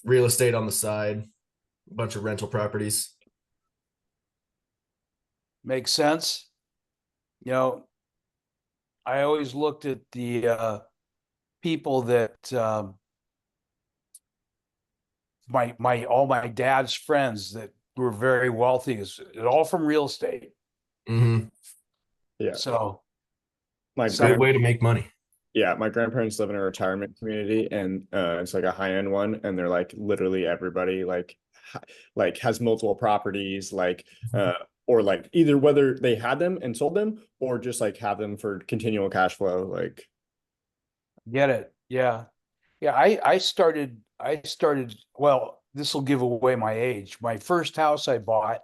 real estate on the side, a bunch of rental properties. Makes sense. You know, I always looked at the people that my all my dad's friends that were very wealthy is all from real estate. Hmm. Yeah. So My Good some way to make money. Yeah, my grandparents live in a retirement community, and it's like a high-end one, and they're like literally everybody like has multiple properties, like or like either whether they had them and sold them or just like have them for continual cash flow. Like, get it. Yeah. Yeah, I started, well, this will give away my age. My first house I bought,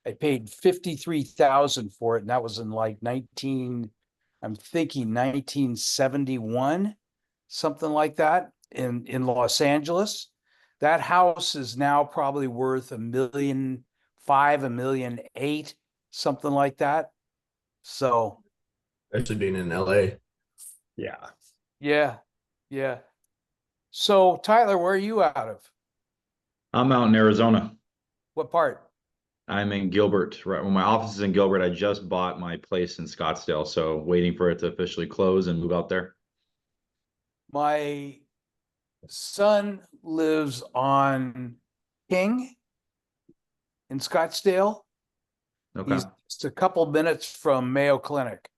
I paid 53,000 for it, and that was in like 1971, something like that in Los Angeles. That house is now probably worth 1,500,000, 1,800,000, something like that. So Especially being in LA. yeah, yeah, yeah. So Tyler, where are you out of? I'm out in Arizona. What part? I'm in Gilbert. Right when my office is in Gilbert, I just bought my place in Scottsdale, so waiting for it to officially close and move out there. My son lives on King in Scottsdale. Okay. He's just a couple minutes from Mayo Clinic.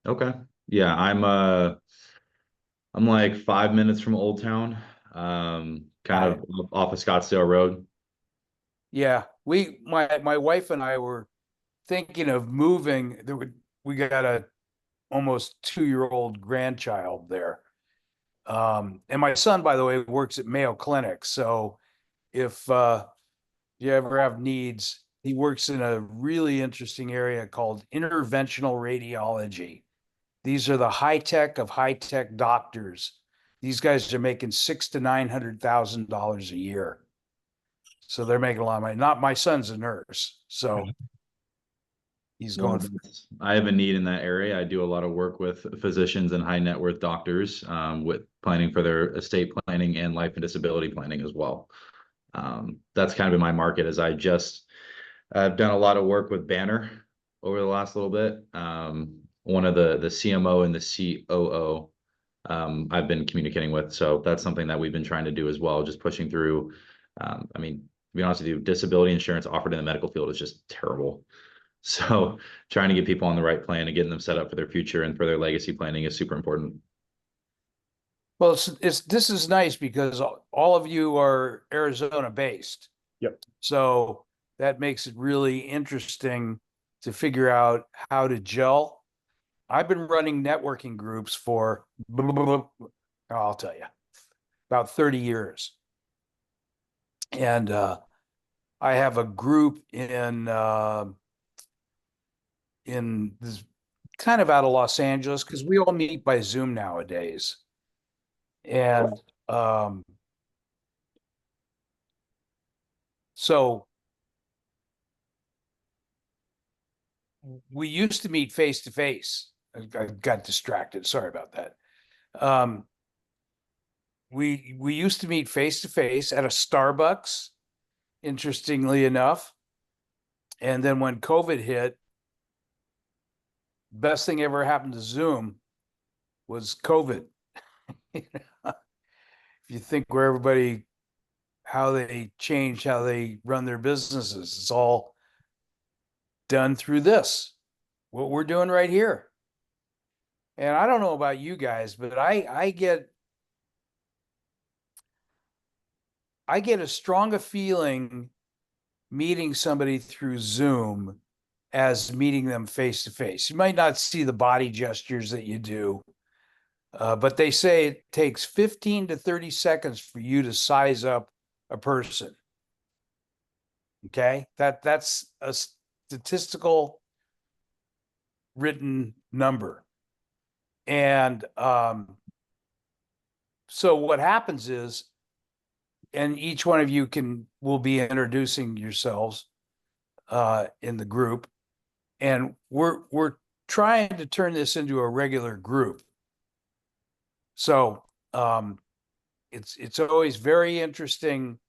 Okay. Yeah, I'm like 5 minutes from Old Town, kind Got of it. off of Scottsdale Road. Yeah, my wife and I were thinking of moving. We got a almost 2-year-old grandchild there. And my son, by the way, works at Mayo Clinic. So if you ever have needs, he works in a really interesting area called interventional radiology. These are the high tech of high tech doctors. These guys are making $600,000 to $900,000 a year. So they're making a lot of money. Not my son's a nurse, so he's Well, going. I have a need in that area. I do a lot of work with physicians and high net worth doctors, with planning for their estate planning and life and disability planning as well. That's kind of in my market as I've done a lot of work with Banner over the last little bit. One of the CMO and the COO, I've been communicating with. So that's something that we've been trying to do as well, just pushing through. I mean, to be honest with you, disability insurance offered in the medical field is just terrible. So trying to get people on the right plan and getting them set up for their future and for their legacy planning is super important. Well, it's this is nice because all of you are Arizona based. yep. So that makes it really interesting to figure out how to gel. I've been running networking groups for, I'll tell you, about 30 years. And I have a group in this kind of out of Los Angeles because we all meet by Zoom nowadays. And so we used to meet face to face. I got distracted. Sorry about that. Um, we used to meet face to face at a Starbucks, interestingly enough. And then when COVID hit, best thing ever happened to Zoom was COVID. If you think where everybody, how they change, how they run their businesses, it's all done through this, what we're doing right here. And I don't know about you guys, but I get a stronger feeling meeting somebody through Zoom as meeting them face to face. You might not see the body gestures that you do, but they say it takes 15 to 30 seconds for you to size up a person. Okay, that's a statistical written number. And so what happens is, and each one of you will be introducing yourselves in the group, and we're trying to turn this into a regular group. So it's always very interesting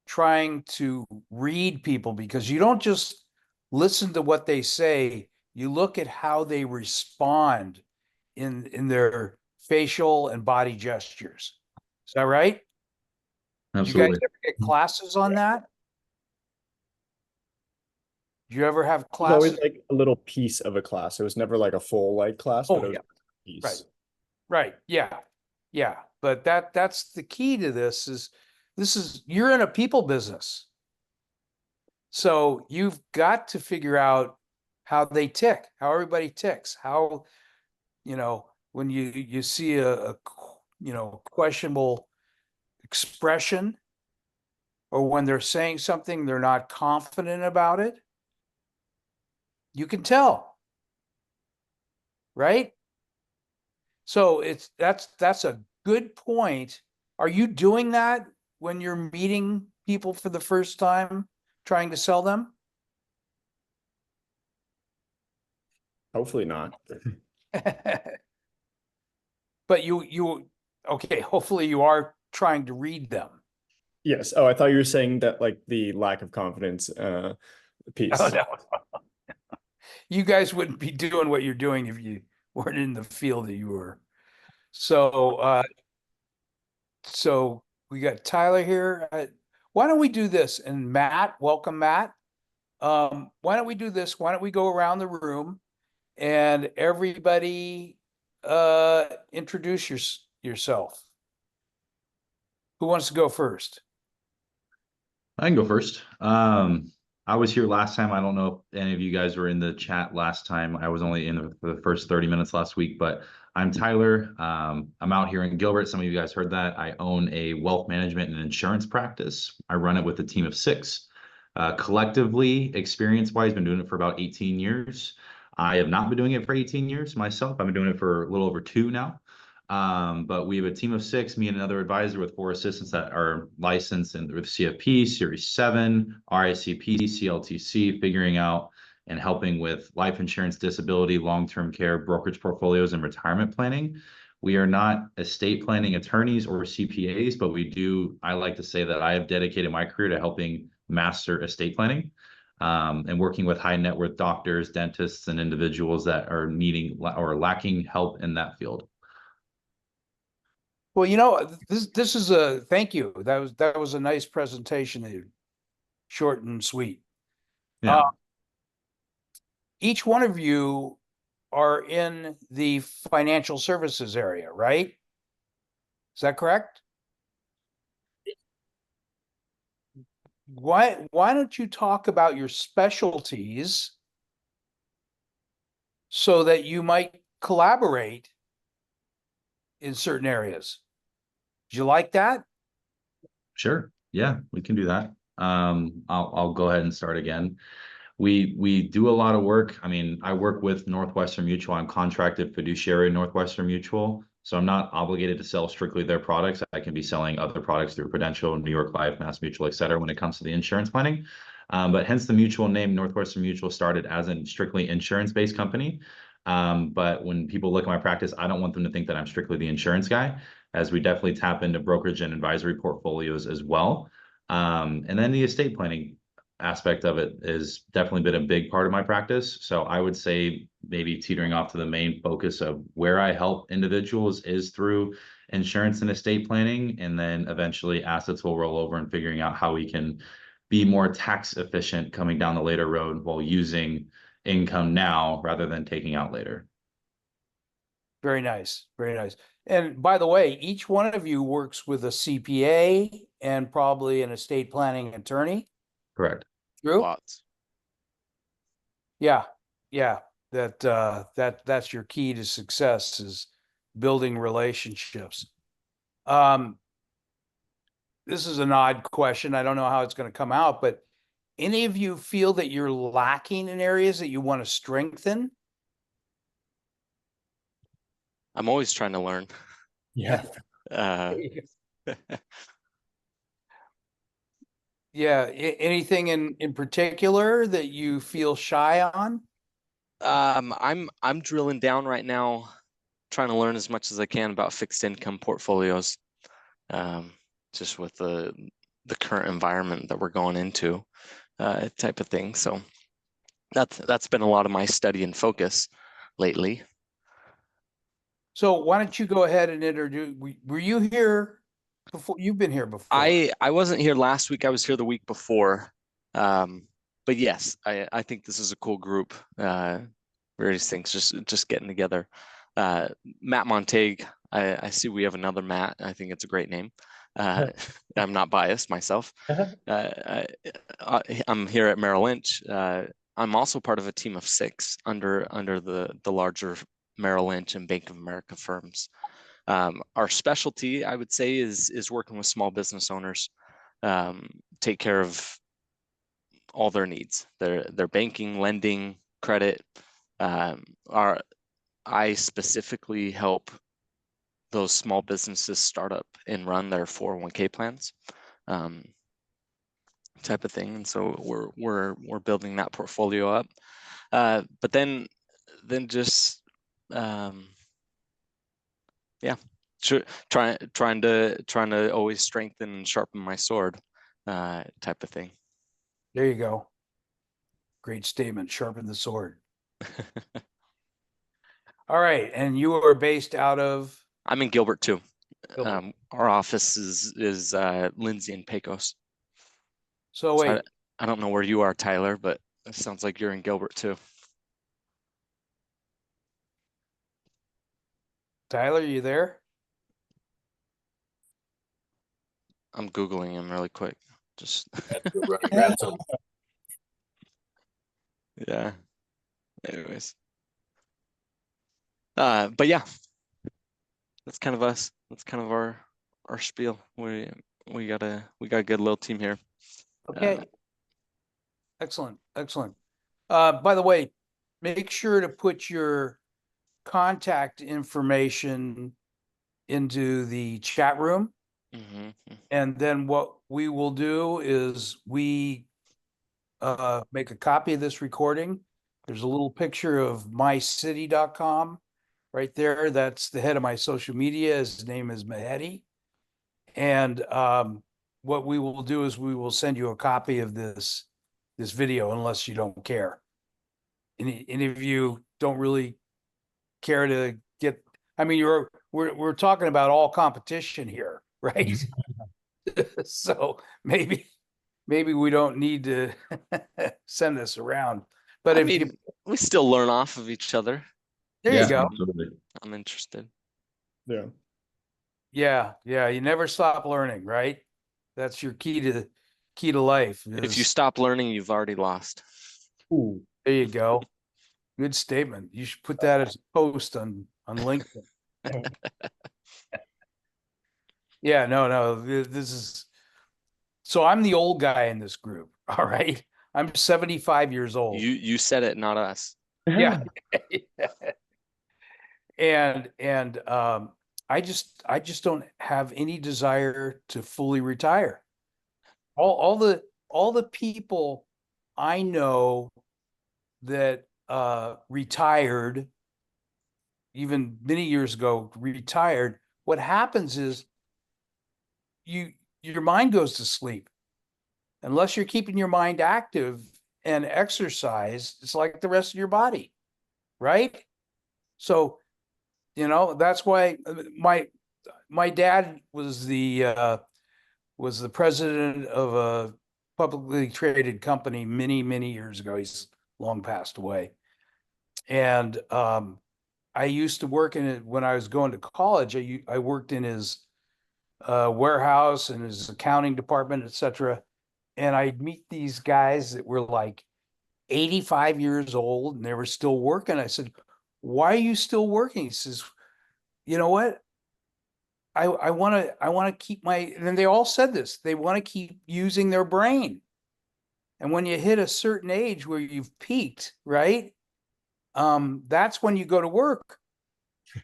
trying to read people, because you don't just listen to what they say, you look at how they respond in their facial and body gestures. Is that right? Did you guys Absolutely. ever get classes on that? Did you ever have It was always classes? like a little piece of a class. It was never like a full like class, Oh, but it was yeah. a piece. Right. Right. Yeah. Yeah. But that's the key to this is you're in a people business. So you've got to figure out how they tick, how everybody ticks, how, when you see a questionable expression, or when they're saying something they're not confident about it, you can tell, right? So that's a good point. Are you doing that when you're meeting people for the first time, trying to sell them? Hopefully not. But okay, hopefully you are trying to read them. Yes. Oh, I thought you were saying that like the lack of confidence piece. Oh, no. You guys wouldn't be doing what you're doing if you weren't in the field that you were. So we got Tyler here. Why don't we do this? And Matt, welcome, Matt. Why don't we do this? Why don't we go around the room and everybody introduce yourself? Who wants to go first? I can go first. I was here last time. I don't know if any of you guys were in the chat last time. I was only in for the first 30 minutes last week, but I'm Tyler. I'm out here in Gilbert. Some of you guys heard that. I own a wealth management and insurance practice. I run it with a team of 6. Collectively, experience-wise, been doing it for about 18 years. I have not been doing it for 18 years myself. I've been doing it for a little over 2 now. But we have a team of 6, me and another advisor with 4 assistants that are licensed in with CFP, Series 7, RICP, CLTC, figuring out and helping with life insurance, disability, long-term care, brokerage portfolios, and retirement planning. We are not estate planning attorneys or CPAs, but I like to say that I have dedicated my career to helping master estate planning. And working with high net worth doctors, dentists, and individuals that are needing or lacking help in that field. Well, this is thank you. That was a nice presentation, short and sweet. Yeah. Each one of you are in the financial services area, right? Is that correct? Why don't you talk about your specialties so that you might collaborate in certain areas? Do you like that? Sure. Yeah, we can do that. I'll go ahead and start again. We do a lot of work. I mean, I work with Northwestern Mutual. I'm contracted fiduciary in Northwestern Mutual, so I'm not obligated to sell strictly their products. I can be selling other products through Prudential, New York Life, Mass Mutual, et cetera, when it comes to the insurance planning. But hence the mutual name. Northwestern Mutual started as a strictly insurance-based company. But when people look at my practice, I don't want them to think that I'm strictly the insurance guy, as we definitely tap into brokerage and advisory portfolios as well. And then the estate planning aspect of it has definitely been a big part of my practice. So I would say maybe teetering off to the main focus of where I help individuals is through insurance and estate planning. And then eventually assets will roll over and figuring out how we can be more tax efficient coming down the later road while using income now rather than taking out later. Very nice. Very nice. And by the way, each one of you works with a CPA and probably an estate planning attorney. Correct. True? Lots. Yeah. Yeah. That's your key to success, is building relationships. This is an odd question. I don't know how it's going to come out, but any of you feel that you're lacking in areas that you want to strengthen? I'm always trying to learn. Yeah. Yeah. Anything in particular that you feel shy on? I'm drilling down right now, trying to learn as much as I can about fixed income portfolios. just with the current environment that we're going into, type of thing. So that's been a lot of my study and focus lately. So why don't you go ahead and introduce, were you here before? You've been here before. I wasn't here last week. I was here the week before. But yes, I think this is a cool group. Various things, just getting together. Matt Montague, I see we have another Matt. I think it's a great name. I'm not biased myself. I'm here at Merrill Lynch. I'm also part of a team of 6 under the larger Merrill Lynch and Bank of America firms. Our specialty, I would say, is working with small business owners, take care of all their needs, their banking, lending, credit. I specifically help those small businesses start up and run their 401k plans, type of thing. And so we're building that portfolio up. But then just yeah, trying to always strengthen and sharpen my sword, type of thing. There you go. Great statement. Sharpen the sword. All right. And you are based out of? I'm in Gilbert too. Gilbert. Our office is Lindsay and Pecos. So wait, I don't know where you are, Tyler, but it sounds like you're in Gilbert too. Tyler, you there? I'm Googling him really quick. Just Grab some. yeah. Anyways. But yeah, that's kind of us. That's kind of our spiel. We got a good little team here. Okay. Excellent. Excellent. By the way, make sure to put your contact information into the chat room. And then what we will do is we make a copy of this recording. There's a little picture of mycity.com right there. That's the head of my social media. His name is Mehedi. And what we will do is we will send you a copy of this video, unless you don't care. Any of you don't really care to get, I mean, we're talking about all competition here, right? So maybe we don't need to send this around. But I mean, we still learn off of each other. There you go. Absolutely. I'm interested. Yeah. Yeah. You never stop learning, right? That's your key to life. If you stop learning, you've already lost. Ooh. There you go. Good statement. You should put that as a post on LinkedIn. Yeah, no. This is, so I'm the old guy in this group. All right. I'm 75 years old. You said it, not us. Yeah. And I just don't have any desire to fully retire. All the people I know that retired even many years ago, retired, what happens is your mind goes to sleep. Unless you're keeping your mind active and exercise, it's like the rest of your body, right? So, that's why my dad was the president of a publicly traded company many years ago. He's long passed away. And I used to work in it when I was going to college. I worked in his warehouse and his accounting department, etc. And I'd meet these guys that were like 85 years old and they were still working. I said, "Why are you still working?" He says, "You know what? I want to keep my," and they all said this, they want to keep using their brain. And when you hit a certain age where you've peaked, right? That's when you go to work. Does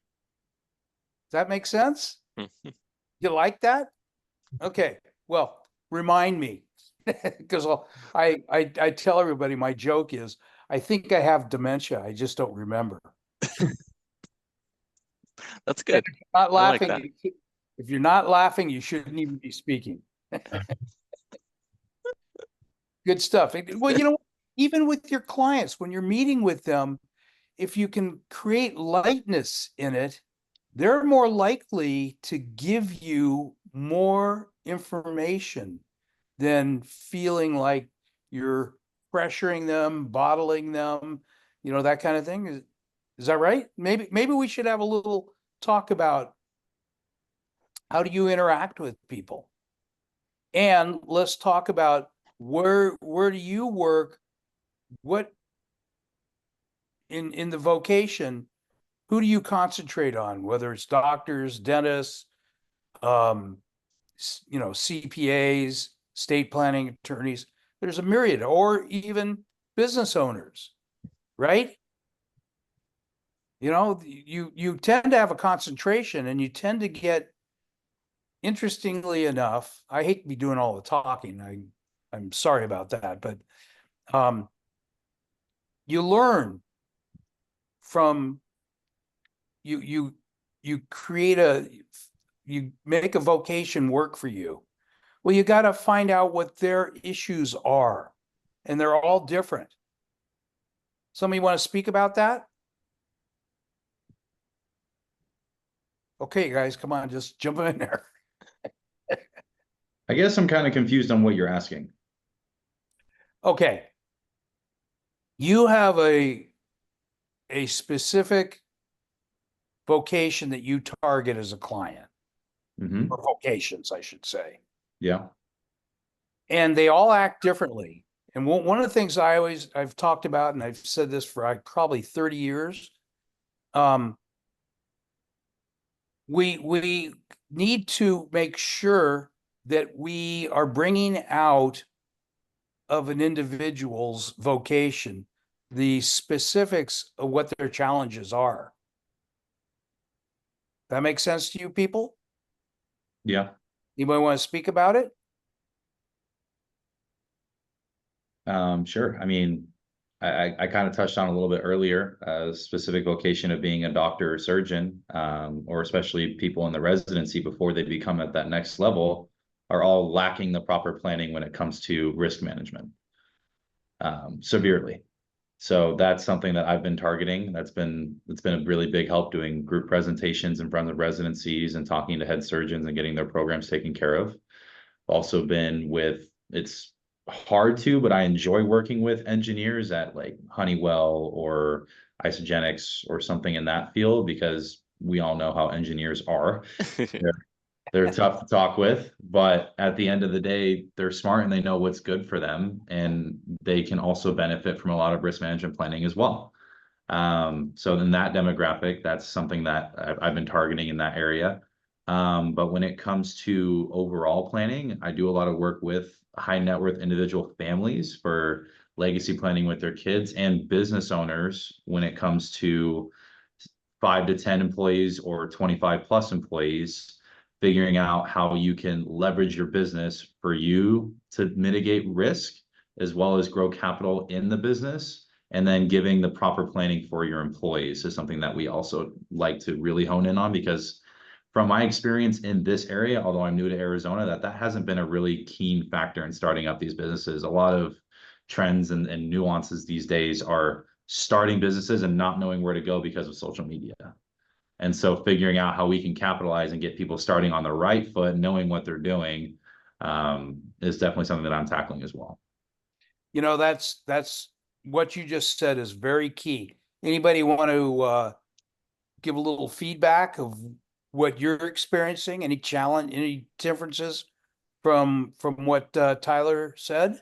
that make sense? You like that? Okay. Well, remind me, because I tell everybody my joke is I think I have dementia. I just don't remember. That's good. Not I like laughing. If you're not laughing, you shouldn't even be speaking. Good stuff. Well, you know, even with your clients, when you're meeting with them, if you can create lightness in it, they're more likely to give you more information than feeling like you're pressuring them, bottling them, you know, that kind of thing. Is that right? Maybe we should have a little talk about how do you interact with people? And let's talk about where do you work? What in the vocation, who do you concentrate on? Whether it's doctors, dentists, you know, CPAs, state planning attorneys. There's a myriad, or even business owners, right? You know, you tend to have a concentration, and you tend to get, interestingly enough, I hate to be doing all the talking. I'm sorry about that, but you learn from you create you make a vocation work for you. Well, you got to find out what their issues are, and they're all different. Somebody want to speak about that? Okay, guys, come on, just jump in there. I guess I'm kind of confused on what you're asking. Okay. You have a specific vocation that you target as a client, Hmm. or vocations, I should say. Yeah. And they all act differently. And one of the things I've talked about, and I've said this for probably 30 years, we need to make sure that we are bringing out of an individual's vocation the specifics of what their challenges are. That makes sense to you people? Yeah. Anybody want to speak about it? Sure. I mean, I kind of touched on a little bit earlier, specific vocation of being a doctor or surgeon, or especially people in the residency before they become at that next level, are all lacking the proper planning when it comes to risk management, severely. So that's something that I've been targeting. It's been a really big help doing group presentations in front of residencies and talking to head surgeons and getting their programs taken care of. Also been with, it's hard to, but I enjoy working with engineers at like Honeywell or Isogenics or something in that field, because we all know how engineers are. They're tough to talk with, but at the end of the day, they're smart and they know what's good for them, and they can also benefit from a lot of risk management planning as well. So in that demographic, that's something that I've been targeting in that area. But when it comes to overall planning, I do a lot of work with high net worth individual families for legacy planning with their kids, and business owners when it comes to 5 to 10 employees or 25 plus employees, figuring out how you can leverage your business for you to mitigate risk as well as grow capital in the business. And then giving the proper planning for your employees is something that we also like to really hone in on, because from my experience in this area, although I'm new to Arizona, that hasn't been a really keen factor in starting up these businesses. A lot of trends and nuances these days are starting businesses and not knowing where to go because of social media. And so figuring out how we can capitalize and get people starting on the right foot, knowing what they're doing, is definitely something that I'm tackling as well. You know, that's what you just said is very key. Anybody want to give a little feedback of what you're experiencing? Any challenge, any differences from what Tyler said?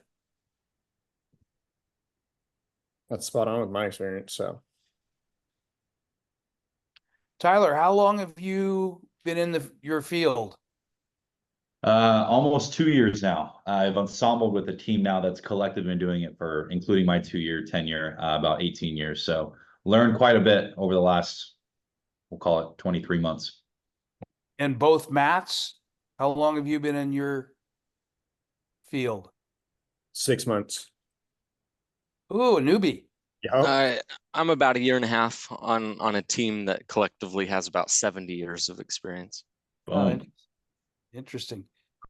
That's spot on with my experience. So Tyler, how long have you been in your field? Almost 2 years now. I've ensembled with a team now that's collectively been doing it for, including my 2-year tenure, about 18 years. So learned quite a bit over the last, we'll call it 23 months. And both Matts, how long have you been in your field? 6 months. Ooh, a newbie. Yeah. I'm about a year and a half on a team that collectively has about 70 years of experience. Oh, Boom. Interesting.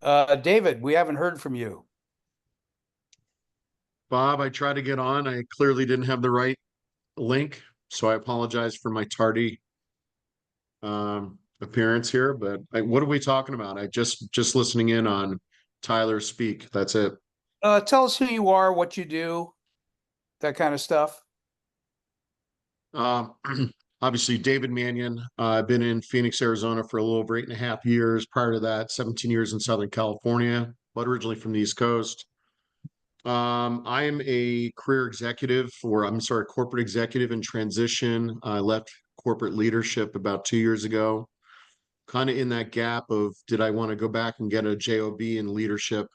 David, we haven't heard from you. Bob, I tried to get on. I clearly didn't have the right link, so I apologize for my tardy appearance here. But what are we talking about? I just listening in on Tyler speak. That's it. Tell us who you are, what you do, that kind of stuff. Um, obviously, David Mannion. I've been in Phoenix, Arizona for a little over 8.5 years. Prior to that, 17 years in Southern California, but originally from the East Coast. I am a career executive, or I'm sorry, corporate executive in transition. I left corporate leadership about 2 years ago, kind of in that gap of did I want to go back and get a job in leadership,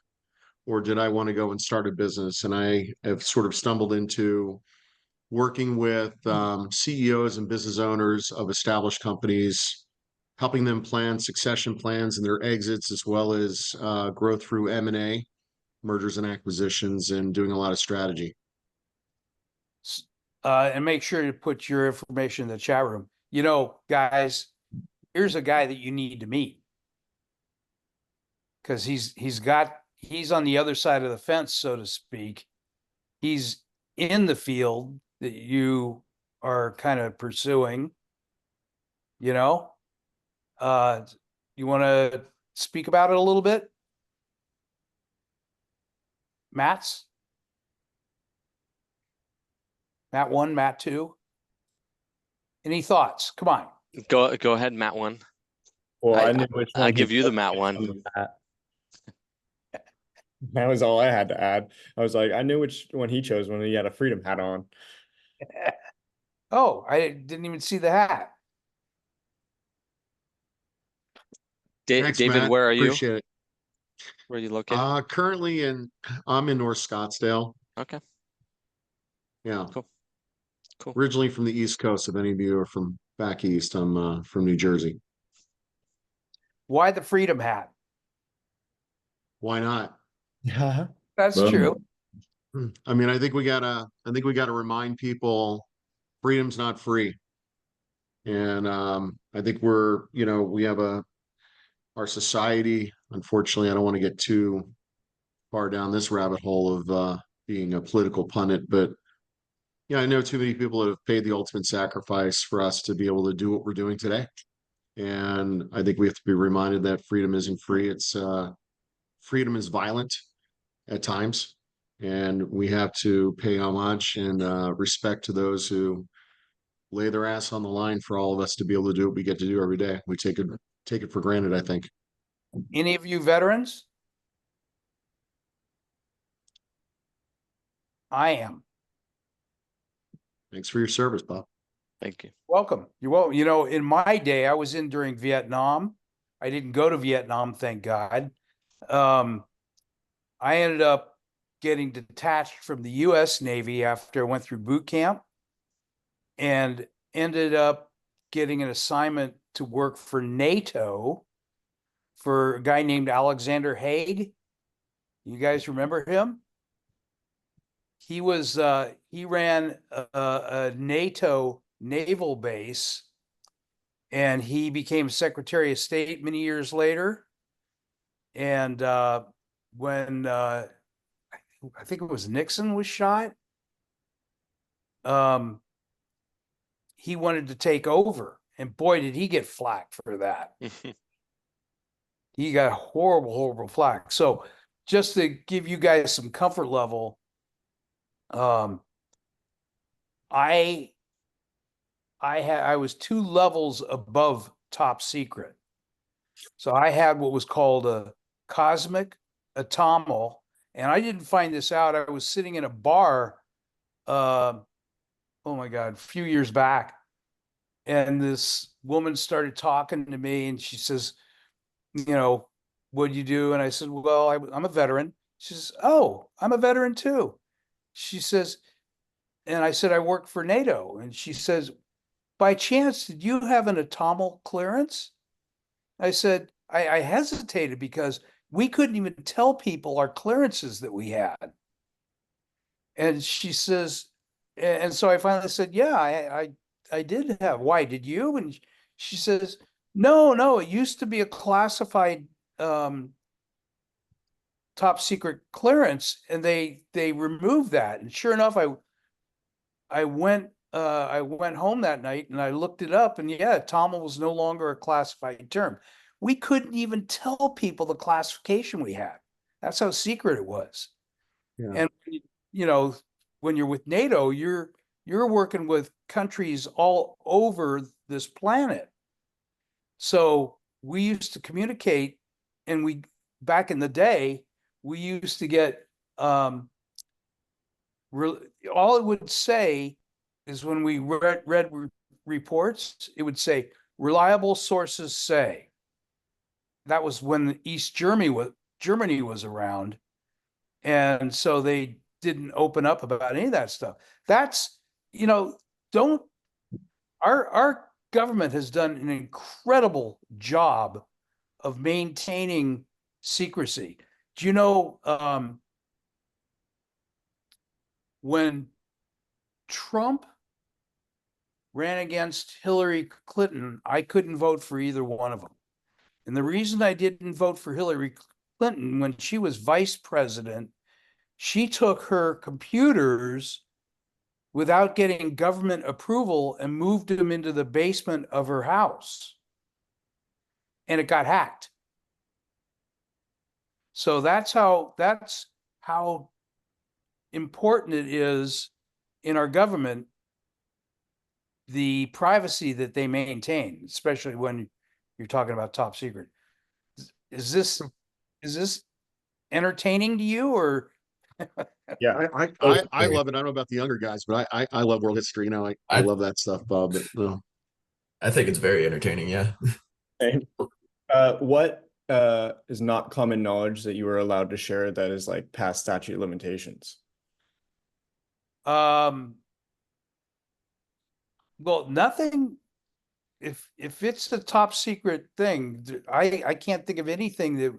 or did I want to go and start a business? And I have sort of stumbled into working with CEOs and business owners of established companies, helping them plan succession plans and their exits, as well as growth through M&A, mergers and acquisitions, and doing a lot of strategy. And make sure to put your information in the chat room. You know, guys, here's a guy that you need to meet. Because he's on the other side of the fence, so to speak. He's in the field that you are kind of pursuing, you know. You want to speak about it a little bit? Matt 1, Matt 2. Any thoughts? Come on. Go ahead, Matt 1. Well, I- I knew which one. I he give you the chose Matt based one. on the Matt. That was all I had to add. I was like, I knew which one he chose when he had a freedom hat on. Oh, I didn't even see the hat. Thanks, David, Matt. where are you? Appreciate it. Where are you located? I'm in North Scottsdale. Okay, Yeah. cool. Originally from the East Coast. If any of you are from back east, I'm from New Jersey. Why the freedom hat? Why not? Yeah. That's Boom. true. I mean, I think we gotta remind people freedom's not free. And I think we have our society, unfortunately, I don't want to get too far down this rabbit hole of being a political pundit, but yeah, I know too many people that have paid the ultimate sacrifice for us to be able to do what we're doing today. And I think we have to be reminded that freedom isn't free. It's freedom is violent at times, and we have to pay homage and respect to those who lay their ass on the line for all of us to be able to do what we get to do every day. We take it for granted, I think. Any of you veterans? I am. Thanks for your service, Bob. Thank you. Welcome. You're welcome. You know, in my day, I was in during Vietnam. I didn't go to Vietnam, thank God. I ended up getting detached from the U.S. Navy after I went through boot camp, and ended up getting an assignment to work for NATO for a guy named Alexander Haig. You guys remember him? He ran a NATO naval base, and he became Secretary of State many years later. And when I think it was Nixon was shot, he wanted to take over, and boy, did he get flack for that. He got horrible flack. So just to give you guys some comfort level, I was 2 levels above top secret. So I had what was called a cosmic atomal, and I didn't find this out. I was sitting in a bar, oh my God, a few years back, and this woman started talking to me, and she says, you know, what do you do? And I said, well, I'm a veteran. She says, oh, I'm a veteran too. She says, and I said, I work for NATO. And she says, by chance, did you have an atomal clearance? I said, I hesitated because we couldn't even tell people our clearances that we had. And she says, and so I finally said, yeah, I did have. Why did you? And she says, no, it used to be a classified top secret clearance, and they removed that. And sure enough, I went home that night and I looked it up, and yeah, TOML was no longer a classified term. We couldn't even tell people the classification we had. That's how secret it was. Yeah. And you know, when you're with NATO, you're working with countries all over this planet. So we used to communicate, and back in the day, we used to get all it would say is, when we read reports, it would say reliable sources say. That was when East Germany was around, and so they didn't open up about any of that stuff. That's, don't our government has done an incredible job of maintaining secrecy. Do you know, when Trump ran against Hillary Clinton, I couldn't vote for either one of them. And the reason I didn't vote for Hillary Clinton, when she was vice president, she took her computers without getting government approval and moved them into the basement of her house. And it got hacked. So that's how important it is in our government, the privacy that they maintain, especially when you're talking about top secret. Is this entertaining to you, or? Yeah. I love it. I don't know about the younger guys, but I love world history. I love that stuff, Bob. But no. I think it's very entertaining. Yeah. And what is not common knowledge that you were allowed to share that is like past statute limitations? Well, nothing. If it's a top secret thing, I can't think of anything that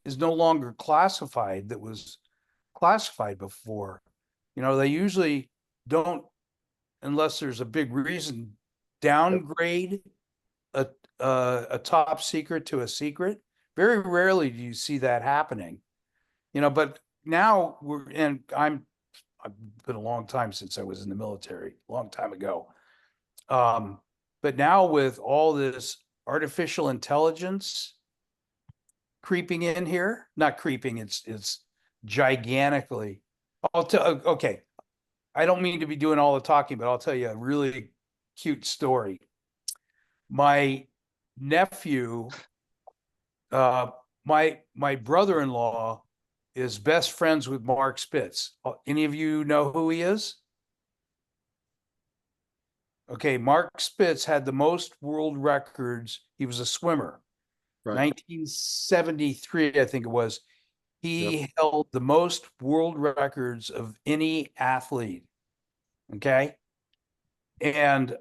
is no longer classified that was classified before. They usually don't, unless there's a big reason, downgrade a top secret to a secret. Very rarely do you see that happening. But now I've been a long time since I was in the military, a long time ago. But now with all this artificial intelligence creeping in here, not creeping, it's gigantically. Okay, I don't mean to be doing all the talking, but I'll tell you a really cute story. My nephew, my brother-in-law is best friends with Mark Spitz. Any of you know who he is? Okay, Mark Spitz had the most world records. He was a swimmer. Right. 1973, I think it was. He held the most world records of any athlete. Okay. And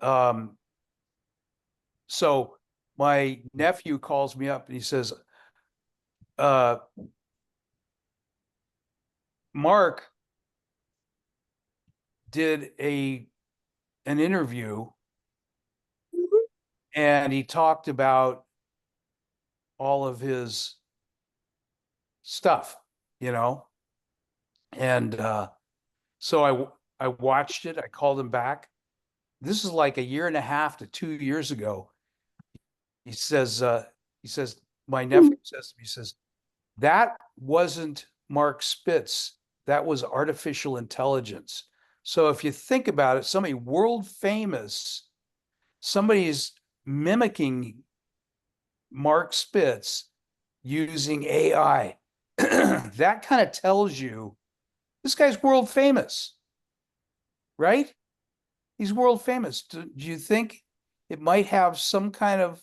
so my nephew calls me up and he says, Mark did an interview, and he talked about all of his stuff, and so I watched it. I called him back. This is like a year and a half to 2 years ago. He says, my nephew says to me, he says, that wasn't Mark Spitz. That was artificial intelligence. So if you think about it, somebody world famous, somebody's mimicking Mark Spitz using AI. That kind of tells you this guy's world famous, right? He's world famous. Do you think it might have some kind of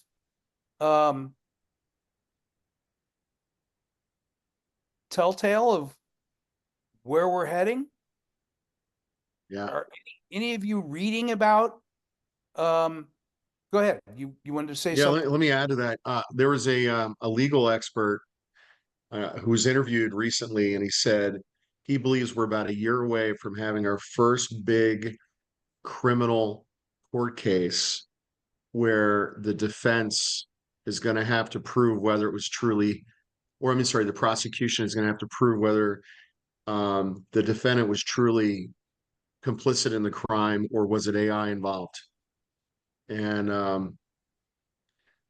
telltale of where we're heading? Yeah. Are any of you reading about? Go ahead. You wanted to say something? Let me add to that. There was a legal expert who was interviewed recently, and he said he believes we're about a year away from having our first big criminal court case where the defense is going to have to prove whether it was truly or I mean, sorry, the prosecution is going to have to prove whether the defendant was truly complicit in the crime or was it AI involved. And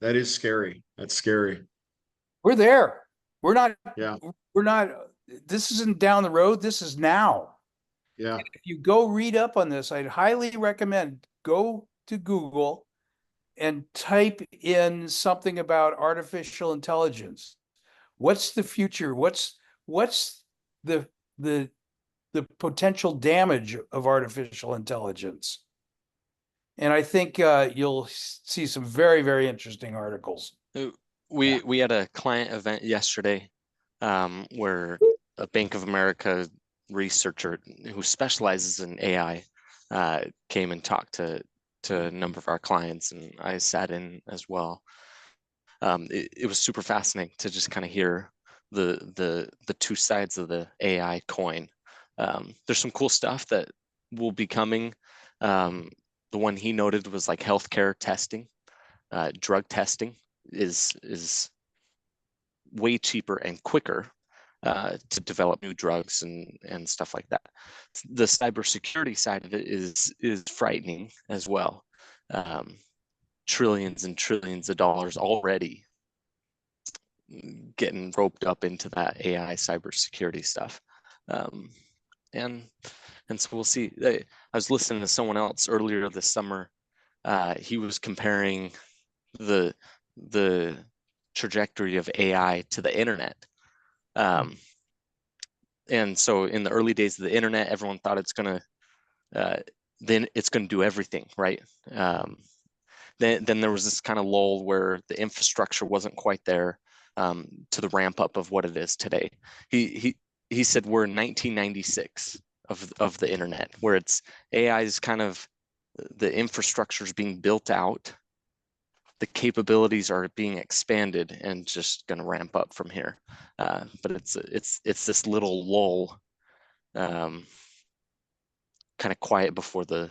that is scary. That's scary. We're there. We're not, Yeah. we're not, this isn't down the road. This is now. Yeah. If you go read up on this, I'd highly recommend go to Google and type in something about artificial intelligence. What's the future? What's the the potential damage of artificial intelligence? And I think you'll see some very, very interesting articles. We had a client event yesterday where a Bank of America researcher who specializes in AI came and talked to a number of our clients, and I sat in as well. It was super fascinating to just kind of hear the two sides of the AI coin. There's some cool stuff that will be coming. The one he noted was like healthcare testing, drug testing is way cheaper and quicker to develop new drugs and stuff like that. The cybersecurity side of it is frightening as well. Trillions and trillions of dollars already getting roped up into that AI cybersecurity stuff. And so we'll see. I was listening to someone else earlier this summer. He was comparing the trajectory of AI to the internet. And so in the early days of the internet, everyone thought it's gonna do everything, right? Then there was this kind of lull where the infrastructure wasn't quite there to the ramp up of what it is today. He said we're in 1996 of the internet, where it's AI is kind of the infrastructure is being built out, the capabilities are being expanded, and just going to ramp up from here. But it's this little lull, kind of quiet before the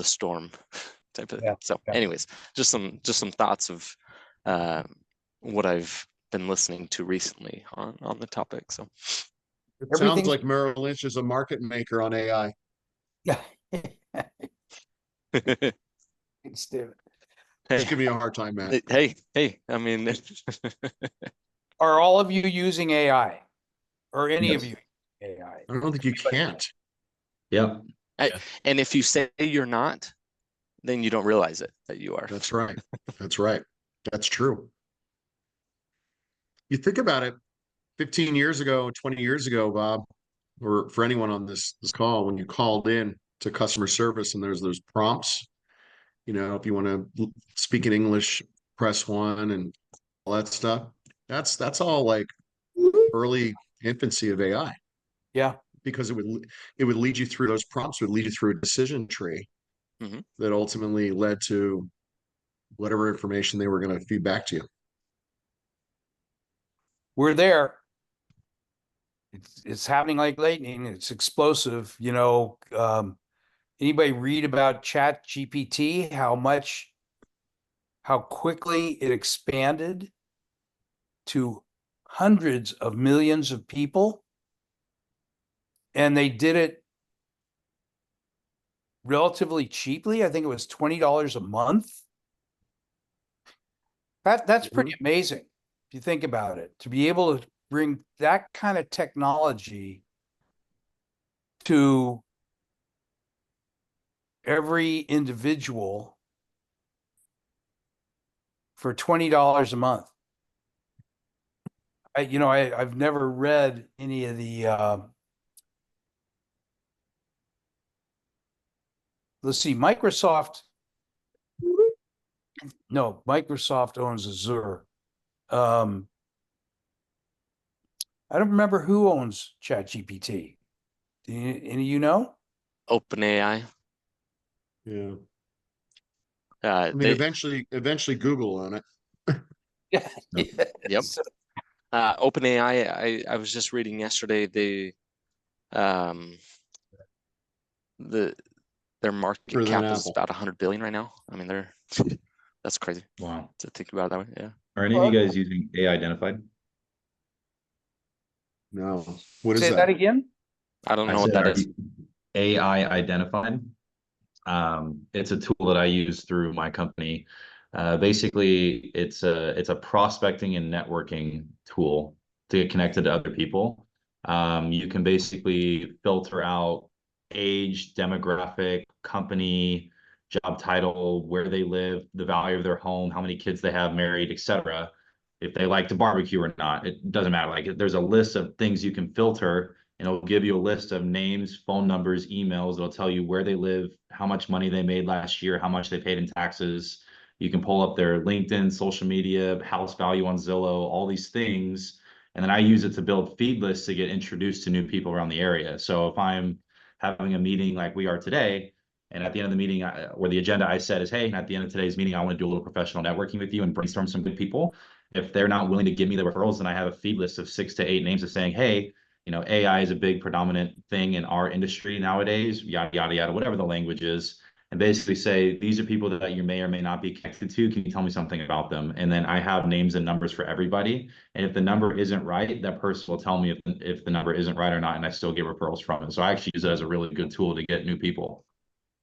storm type of thing. So anyways, just some thoughts of what I've been listening to recently on the topic. So sounds like Merrill Lynch is a market maker on AI. Yeah. Thanks, David. Hey, just give me a hard time, man. Hey, I mean, are all of you using AI, or any of you AI? I don't think you can't. Yeah. And if you say you're not, then you don't realize it that you are. That's right. That's right. That's true. You think about it, 15 years ago, 20 years ago, Bob, or for anyone on this call, when you called in to customer service and there's those prompts, you know, if you want to speak in English, press 1 and all that stuff. That's all like early infancy of AI. Yeah. Because it would lead you through those prompts, would lead you through a decision tree that ultimately led to whatever information they were going to feed back to you. We're there. It's happening like lightning. It's explosive. You know, anybody read about ChatGPT? How quickly it expanded to hundreds of millions of people, and they did it relatively cheaply. I think it was $20 a month. That's pretty amazing if you think about it, to be able to bring that kind of technology to every individual for $20 a month. I've never read any of the let's see, Microsoft owns Azure. I don't remember who owns ChatGPT. Do any of you know? OpenAI. Yeah. I mean, eventually Google on it. Yeah. Yep. OpenAI. I was just reading yesterday. Their market cap is about 100 billion right now. I mean, that's crazy. Wow. To think about it that way. Yeah. Are any of you guys using AI identified? No. What is Say that? that again? I don't I know what said, that are is. you AI identified? It's a tool that I use through my company. Basically, it's a prospecting and networking tool to get connected to other people. You can basically filter out age, demographic, company, job title, where they live, the value of their home, how many kids they have, married, etc. If they like to barbecue or not, it doesn't matter. Like there's a list of things you can filter, and it'll give you a list of names, phone numbers, emails. It'll tell you where they live, how much money they made last year, how much they paid in taxes. You can pull up their LinkedIn, social media, house value on Zillow, all these things. And then I use it to build feed lists to get introduced to new people around the area. So if I'm having a meeting like we are today, and at the end of the meeting, or the agenda I said is, hey, at the end of today's meeting, I want to do a little professional networking with you and brainstorm some good people. If they're not willing to give me the referrals, then I have a feed list of 6 to 8 names of saying, hey, AI is a big predominant thing in our industry nowadays, yada, yada, yada, whatever the language is, and basically say, these are people that you may or may not be connected to. Can you tell me something about them? And then I have names and numbers for everybody. And if the number isn't right, that person will tell me if the number isn't right or not, and I still get referrals from it. So I actually use it as a really good tool to get new people.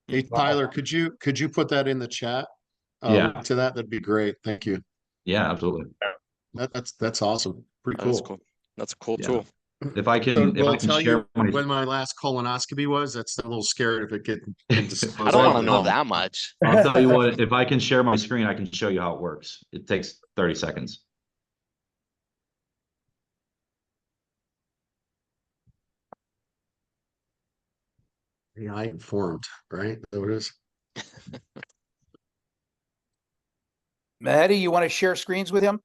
Hey, Tyler, could you put that in the chat? Yeah. Link to that. That'd be great. Thank you. Yeah, absolutely. That's awesome. Pretty That's cool. cool. That's a cool Yeah. tool. If I So, can, if will I it can tell share you my, when my last colonoscopy was? That's a little scared if it can disclose. I don't want to everything. know that much. I'll tell you what, if I can share my screen, I can show you how it works. It takes 30 seconds. AI informed, right? Is that what it is? Mehdi, you want to share screens with him?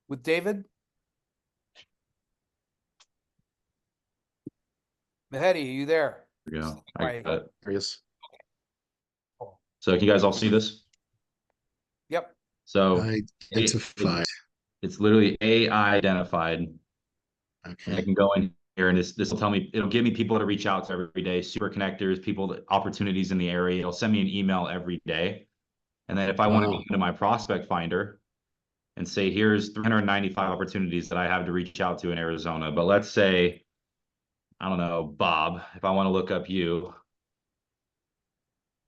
With David? Mehdi, are you there? There you go. I Right. got it. Yes. So can you guys all see this? Yep. So Identified. it's literally AI identified. And I Okay. can go in here and this will tell me, it'll give me people to reach out to every day, super connectors, people that opportunities in the area. It'll send me an email every day. And then if I want to go Wow. into my prospect finder and say, here's 395 opportunities that I have to reach out to in Arizona. But let's say, I don't know, Bob, if I want to look up you,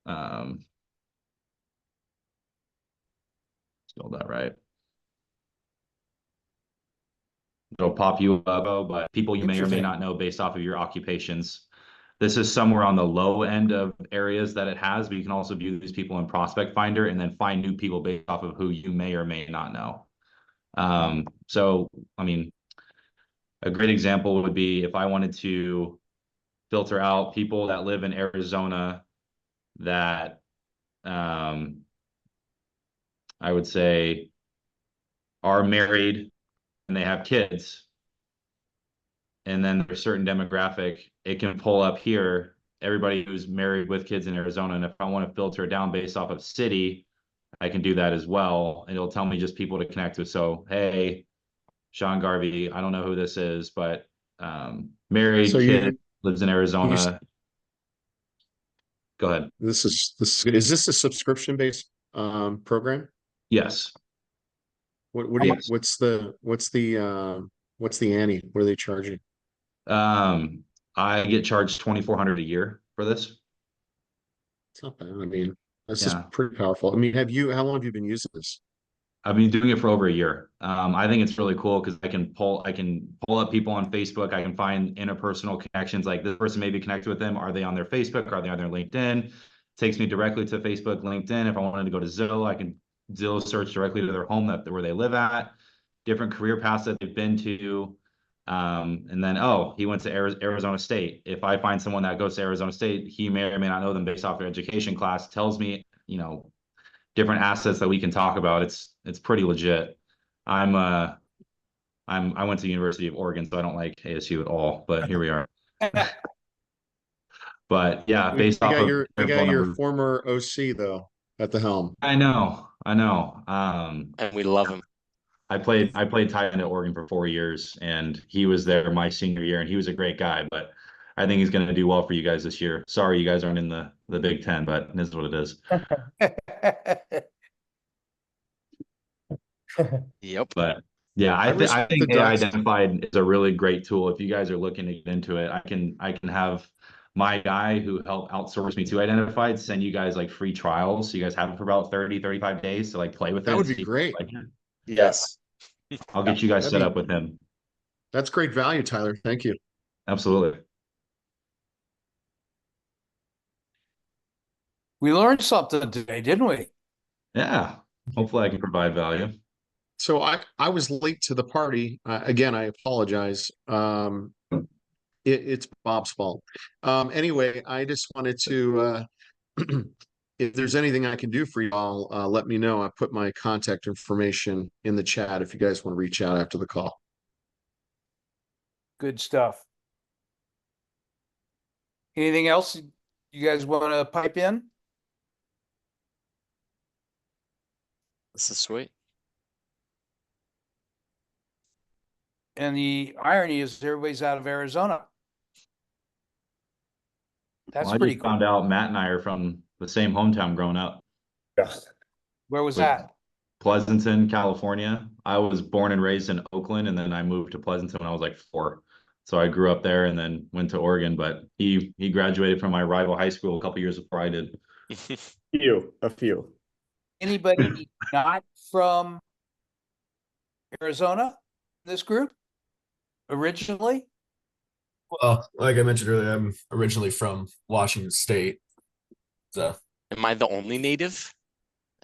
spelled that right. It'll pop you up, but people you may or may Interesting. not know based off of your occupations. This is somewhere on the low end of areas that it has, but you can also view these people in Prospect Finder and then find new people based off of who you may or may not know. So, I mean, a great example would be if I wanted to filter out people that live in Arizona that I would say are married and they have kids, and then there's a certain demographic, it can pull up here everybody who's married with kids in Arizona. And if I want to filter it down based off of city, I can do that as well. And it'll tell me just people to connect with. So, hey, Sean Garvey, I don't know who this is, but married, So kid, lives in you Arizona. Go ahead. this is this a subscription based program? Yes. What do you Yes. what's the ante? What are they charging? I get charged 2,400 a year for this. It's not bad. I mean, this Yeah. is pretty powerful. I mean, how long have you been using this? I've been doing it for over a year. I think it's really cool because I can pull up people on Facebook. I can find interpersonal connections. Like this person may be connected with them. Are they on their Facebook? Are they on their LinkedIn? Takes me directly to Facebook, LinkedIn. If I wanted to go to Zillow, I can Zillow search directly to their home where they live at, different career paths that they've been to. And then, oh, he went to Arizona State. If I find someone that goes to Arizona State, he may or may not know them based off their education class, tells me, different assets that we can talk about. It's pretty legit. I went to the University of Oregon, so I don't like ASU at all, but here we are. But yeah, based off of You their got phone your number. former OC though at the helm. I know. And we love him. I played tight end at Oregon for 4 years, and he was there my senior year, and he was a great guy. But I think he's going to do well for you guys this year. Sorry, you guys aren't in the Big Ten, but this is what it is. Yep. But Yeah, I I respect the think AI docs. identified is a really great tool. If you guys are looking to get into it, I can have my guy who helped outsource me to identified send you guys like free trials. So you guys have it for about 30, 35 days to like play with That it. would be See if you great. like it. Yes. I'll get you guys That'd set be up with him. That's great value, Tyler. Thank you. Absolutely. We learned something today, didn't we? Yeah. Hopefully I can provide value. So I was late to the party. Again, I apologize. It's Bob's fault. Anyway, I just wanted to if there's anything I can do for y'all, let me know. I put my contact information in the chat if you guys want to reach out after the call. Good stuff. Anything else you guys want to pipe in? This is sweet. And the irony is everybody's out of Arizona. That's Well, I pretty just cool. found out Matt and I are from the same hometown growing up. Yeah. Where was with that? Pleasanton, California. I was born and raised in Oakland, and then I moved to Pleasanton when I was like 4. So I grew up there and then went to Oregon. But he graduated from my rival high school a couple years before I did. A few. Anybody not from Arizona? This group originally? Well, like I mentioned earlier, I'm originally from Washington State. So Am I the only native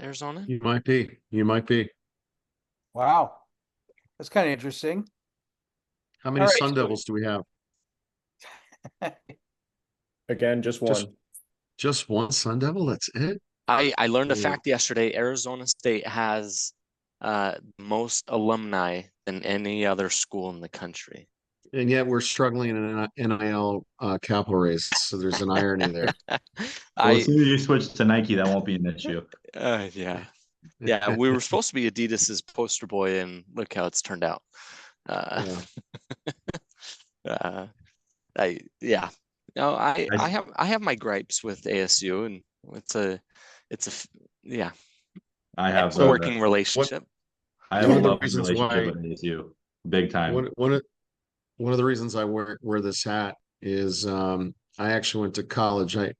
Arizona? You might be. You might be. Wow, that's kind of interesting. How many All right, Sun so- Devils do we have? Again, just Just- one. Just one Sun Devil? That's it? I learned a Yeah. fact yesterday. Arizona State has most alumni than any other school in the country. And yet we're struggling in an NIL capital raise. So there's an irony there. Well, I as soon as you switch to Nike, that won't be an issue. yeah. Yeah, we were supposed to be Adidas's poster boy, and look how it's turned out. Yeah. Yeah. No, I I- have my gripes with ASU, and yeah, I have it's a working relationship. I have One a of the love reasons relationship why- with ASU, big time. One of the reasons I wear this hat is I actually went to college. I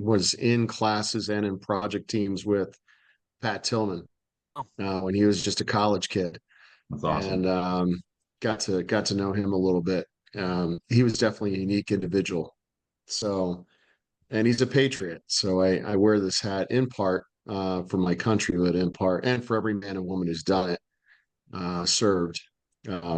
was in classes and in project teams with Pat Tillman when he was just a college kid. That's awesome. And got to know him a little bit. He was definitely a unique individual. So, and he's a patriot. So I wear this hat in part for my country, but in part, and for every man and woman who's done it, served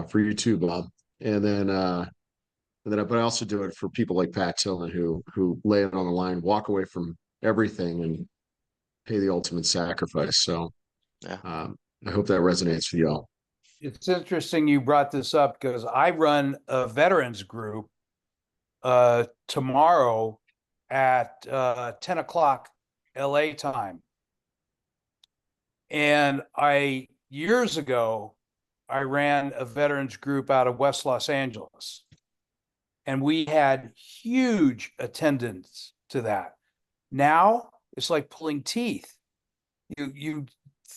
for you too, Bob. But I also do it for people like Pat Tillman who lay it on the line, walk away from everything, and pay the ultimate sacrifice. So, Yeah. I hope that resonates with y'all. It's interesting you brought this up because I run a veterans group tomorrow at 10 o'clock LA time. And years ago, I ran a veterans group out of West Los Angeles. And we had huge attendance to that. Now it's like pulling teeth.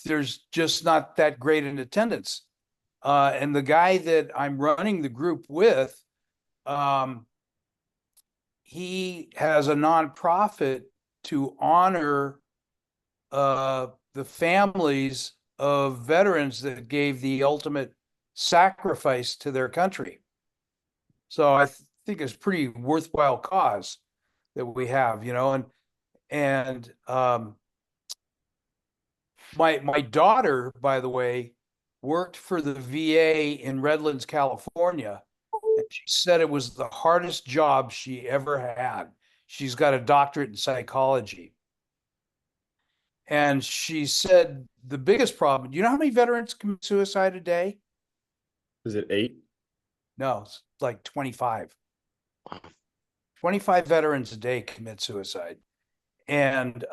There's just not that great an attendance. And the guy that I'm running the group with, he has a nonprofit to honor the families of veterans that gave the ultimate sacrifice to their country. So I think it's a pretty worthwhile cause that we have, and my daughter, by the way, worked for the VA in Redlands, California. And she said it was the hardest job she ever had. She's got a doctorate in psychology. And she said the biggest problem, do you know how many veterans commit suicide a day? Is it 8? No, it's like 25. Wow. 25 veterans a day commit suicide. And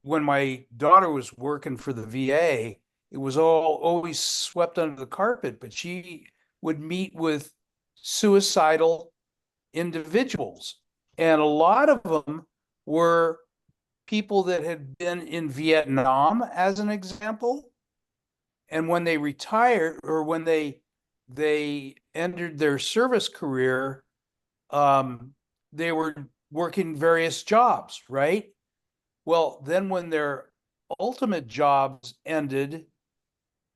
when my daughter was working for the VA, it was always swept under the carpet, but she would meet with suicidal individuals. And a lot of them were people that had been in Vietnam, as an example. And when they retired, or when they entered their service career, they were working various jobs, right? Well, then when their ultimate jobs ended,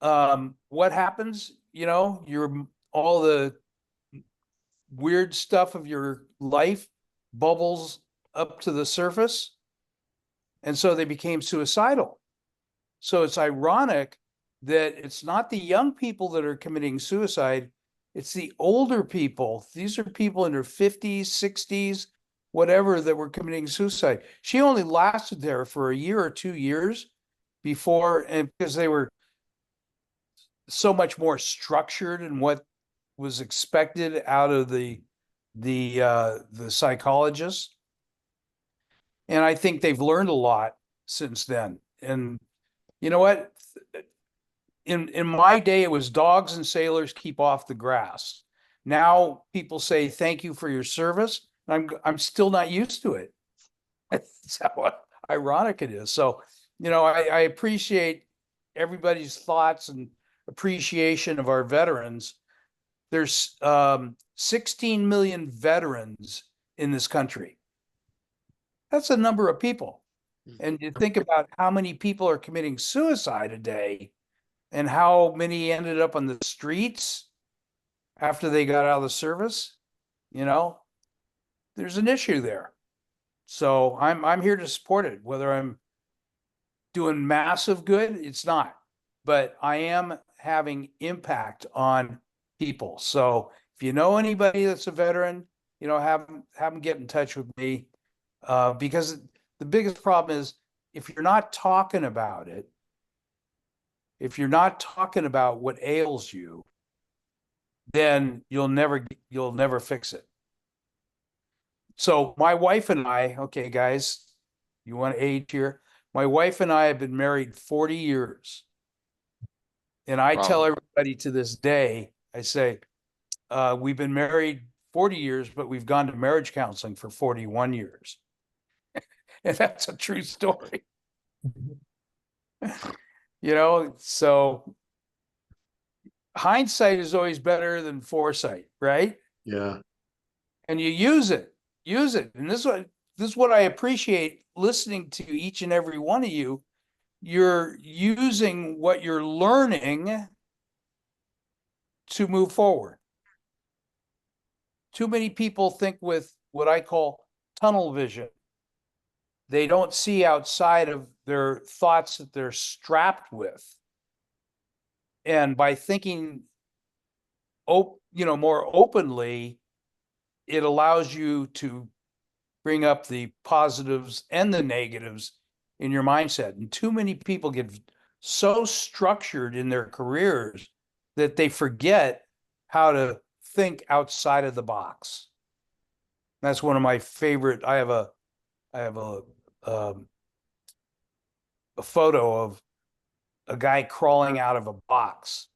what happens? You know, your all the weird stuff of your life bubbles up to the surface. And so they became suicidal. So it's ironic that it's not the young people that are committing suicide, it's the older people. These are people in their 50s, 60s, whatever, that were committing suicide. She only lasted there for a year or 2 years before, and because they were so much more structured in what was expected out of the psychologists. And I think they've learned a lot since then. And you know what? In my day, it was dogs and sailors keep off the grass. Now people say thank you for your service. I'm still not used to it. That's how ironic it is. So, you know, I appreciate everybody's thoughts and appreciation of our veterans. There's 16 million veterans in this country. That's a number of people. And you think about how many people are committing suicide a day and how many ended up on the streets after they got out of the service, you know, there's an issue there. So I'm here to support it. Whether I'm doing massive good, it's not, but I am having impact on people. So if you know anybody that's a veteran, you know, have them get in touch with me, because the biggest problem is if you're not talking about it, if you're not talking about what ails you, then you'll never fix it. So my wife and I, okay, guys, you want age here? My wife and I have been married 40 years. And I tell Wow. everybody to this day, I say, we've been married 40 years, but we've gone to marriage counseling for 41 years. And that's a true story. You know, so hindsight is always better than foresight, right? Yeah. And you use it. And this is what I appreciate listening to each and every one of you. You're using what you're learning to move forward. Too many people think with what I call tunnel vision. They don't see outside of their thoughts that they're strapped with. And by thinking, more openly, it allows you to bring up the positives and the negatives in your mindset. And too many people get so structured in their careers that they forget how to think outside of the box. That's one of my favorite. I have a photo of a guy crawling out of a box,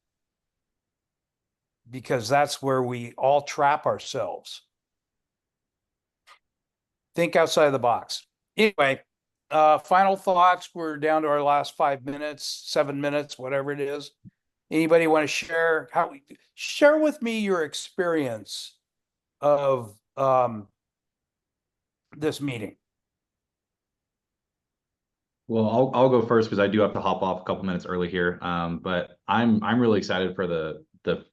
because that's where we all trap ourselves. Think outside the box. Anyway, final thoughts. We're down to our last 5 minutes, 7 minutes, whatever it is. Anybody want to share with me your experience of this meeting? Well, I'll go first because I do have to hop off a couple minutes early here. But I'm really excited for the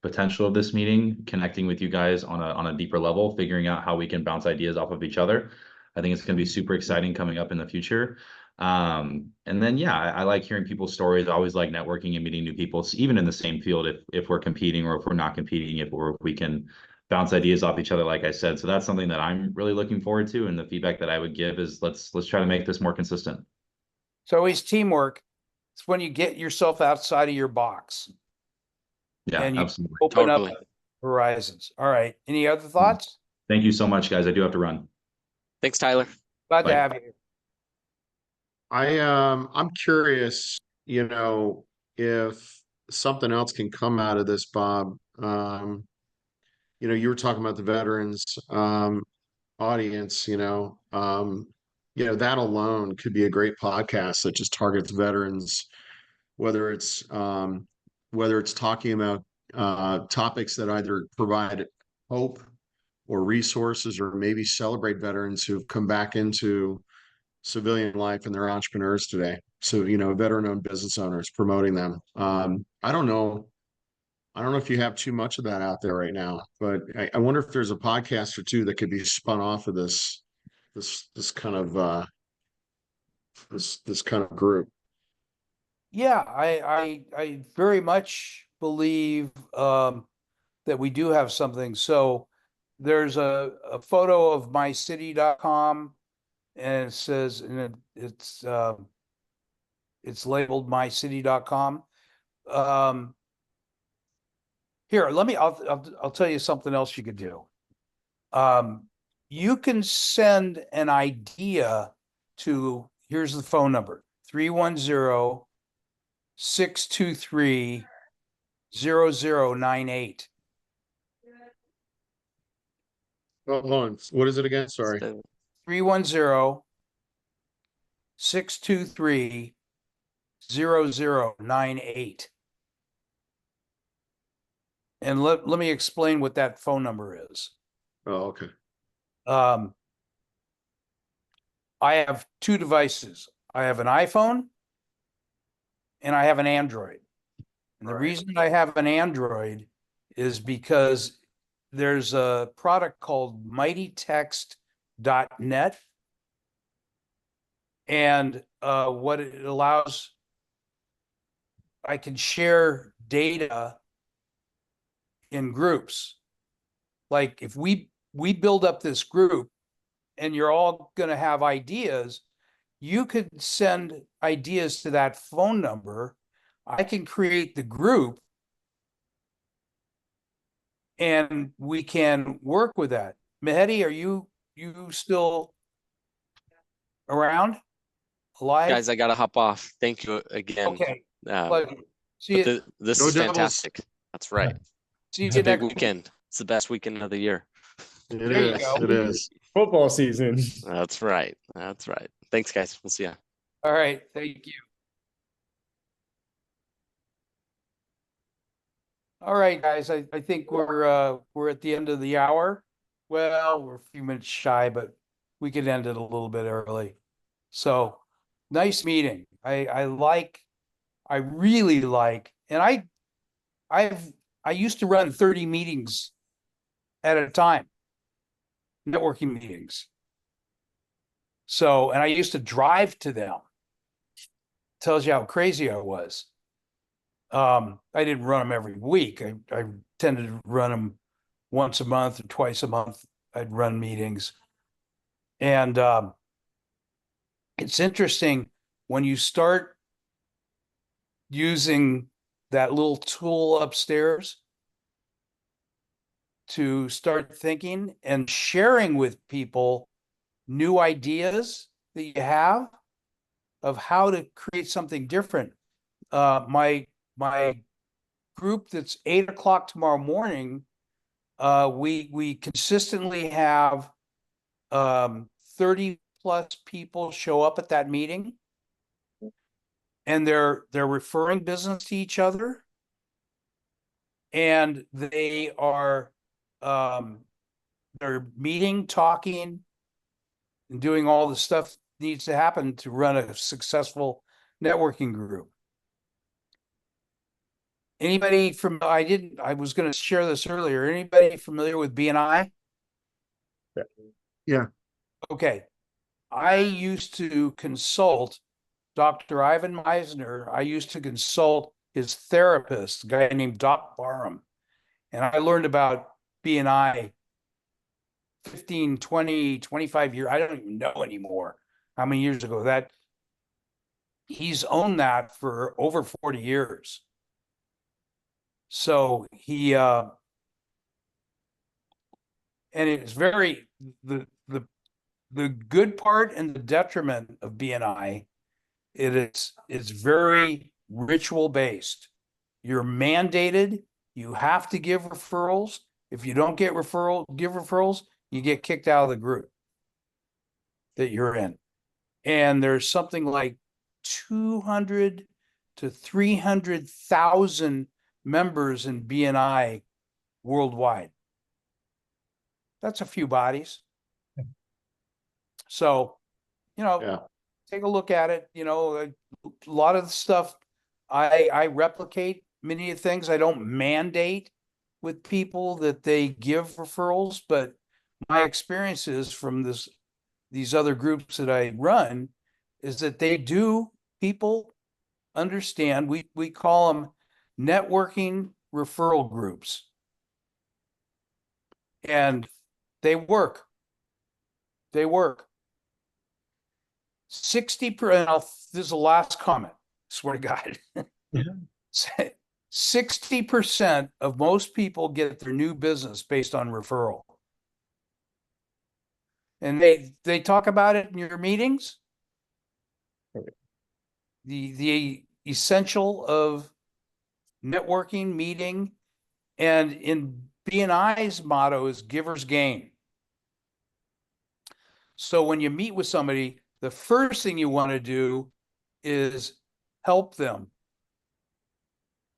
potential of this meeting, connecting with you guys on a deeper level, figuring out how we can bounce ideas off of each other. I think it's going to be super exciting coming up in the future. And then yeah, I like hearing people's stories. I always like networking and meeting new people, even in the same field, if we're competing or if we're not competing, if we can bounce ideas off each other, like I said. So that's something that I'm really looking forward to. And the feedback that I would give is let's try to make this more consistent. So always teamwork. It's when you get yourself outside of your box. Yeah, and you absolutely. open Totally. up horizons. All right. Any other thoughts? Thank you so much, guys. I do have to run. Thanks, Tyler. Glad Bye. to have you. I'm curious, if something else can come out of this, Bob. You were talking about the veterans audience, that alone could be a great podcast that just targets veterans, whether it's whether it's talking about topics that either provide hope or resources or maybe celebrate veterans who've come back into civilian life and they're entrepreneurs today. So, veteran-owned business owners, promoting them. I don't know. I don't know if you have too much of that out there right now, but I wonder if there's a podcast or two that could be spun off of this kind of this kind of group. Yeah, I very much believe that we do have something. So there's a photo of mycity.com, and it says, and it's labeled mycity.com. Here, I'll tell you something else you could do. You can send an idea to, here's the phone number, 310-623-0098. Oh, hold on. What is it again? Sorry. 310-623-0098. And let me explain what that phone number is. Oh, okay. I have two devices. I have an iPhone and I have an Android. And the reason I have an Android is because there's a product called mightytext.net. And what it allows, I can share data in groups. Like if we build up this group and you're all going to have ideas, you could send ideas to that phone number. I can create the group and we can work with that. Mehdi, are you still around? Alive? Guys, I gotta hop off. Thank you again. Okay. But See you, this No is devils. fantastic. That's right. see It's you a big next weekend. It's the best weekend of the year. It There you is. go. It is. Football season. That's right. That's right. Thanks, guys. We'll see ya. All right. Thank you. All right, guys. I think we're at the end of the hour. Well, we're a few minutes shy, but we could end it a little bit early. So nice meeting. I really like, and I used to run 30 meetings at a time, networking meetings. So, and I used to drive to them. Tells you how crazy I was. I didn't run them every week. I tended to run them once a month or twice a month. I'd run meetings. And it's interesting when you start using that little tool upstairs to start thinking and sharing with people new ideas that you have of how to create something different. My group that's 8 o'clock tomorrow morning, we consistently have 30 plus people show up at that meeting, and they're referring business to each other, and they are they're meeting, talking, and doing all the stuff that needs to happen to run a successful networking group. Anybody from, I was going to share this earlier. Anybody familiar with BNI? Yeah. Okay. I used to consult Dr. Ivan Meisner. I used to consult his therapist, a guy named Doc Barham. And I learned about BNI 15, 20, 25 years. I don't even know anymore how many years ago that. He's owned that for over 40 years. So he, and it's very, the good part and the detriment of BNI, it's very ritual based. You're mandated, you have to give referrals. If you don't give referrals, you get kicked out of the group that you're in. And there's something like 200 to 300,000 members in BNI worldwide. That's a few bodies. So, Yeah. take a look at it. A lot of the stuff I replicate many of the things. I don't mandate with people that they give referrals, but my experiences from these other groups that I run is that people understand. We call them networking referral groups. And they work. They work. 60%, this is the last comment, swear to God. 60% of most people get their new business based on referral. And they talk about it in your meetings. The essential of networking, meeting, and in BNI's motto is givers gain. So when you meet with somebody, the first thing you want to do is help them,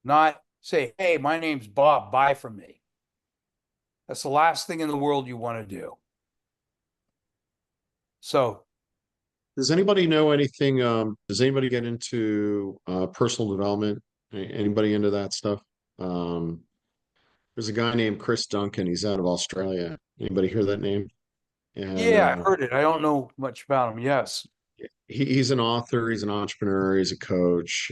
not say, hey, my name's Bob, buy from me. That's the last thing in the world you want to do. So Does anybody know anything? Does anybody get into personal development? Anybody into that stuff? There's a guy named Chris Duncan. He's out of Australia. Anybody hear that name? And yeah, I heard it. I don't know much about him. Yes. he's an author, he's an entrepreneur, he's a coach.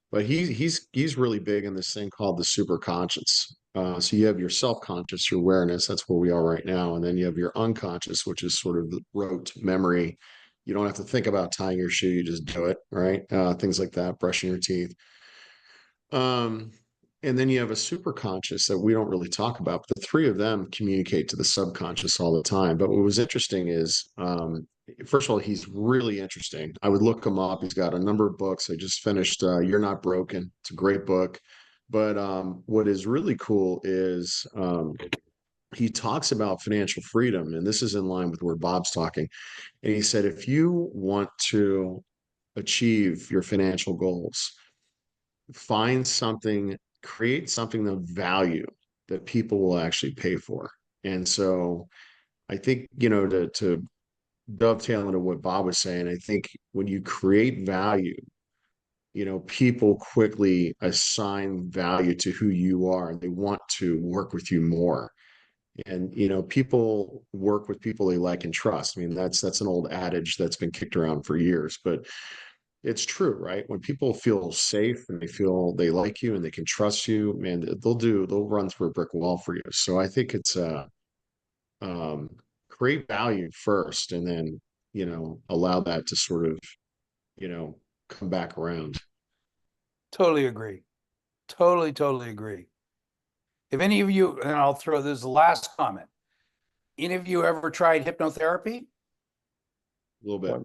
But he's really big in this thing called the super conscious. So you have your self-conscious, your awareness, that's where we are right now. And then you have your unconscious, which is sort of the rote memory. You don't have to think about tying your shoe, you just do it, right? Things like that, brushing your teeth. And then you have a super conscious that we don't really talk about, but the three of them communicate to the subconscious all the time. But what was interesting is, first of all, he's really interesting. I would look him up. He's got a number of books. I just finished You're Not Broken. It's a great book. But what is really cool is he talks about financial freedom, and this is in line with where Bob's talking. And he said, if you want to achieve your financial goals, find something, create something of value that people will actually pay for. And so I think, to dovetail into what Bob was saying, I think when you create value, people quickly assign value to who you are and they want to work with you more. And people work with people they like and trust. I mean, that's an old adage that's been kicked around for years, but it's true, right? When people feel safe and they feel they like you and they can trust you, man, they'll run through a brick wall for you. So I think it's um, create value first, and then allow that to sort of you know come back around. Totally agree. Totally agree. If any of you, and I'll throw this the last comment. Any of you ever tried hypnotherapy? A little bit.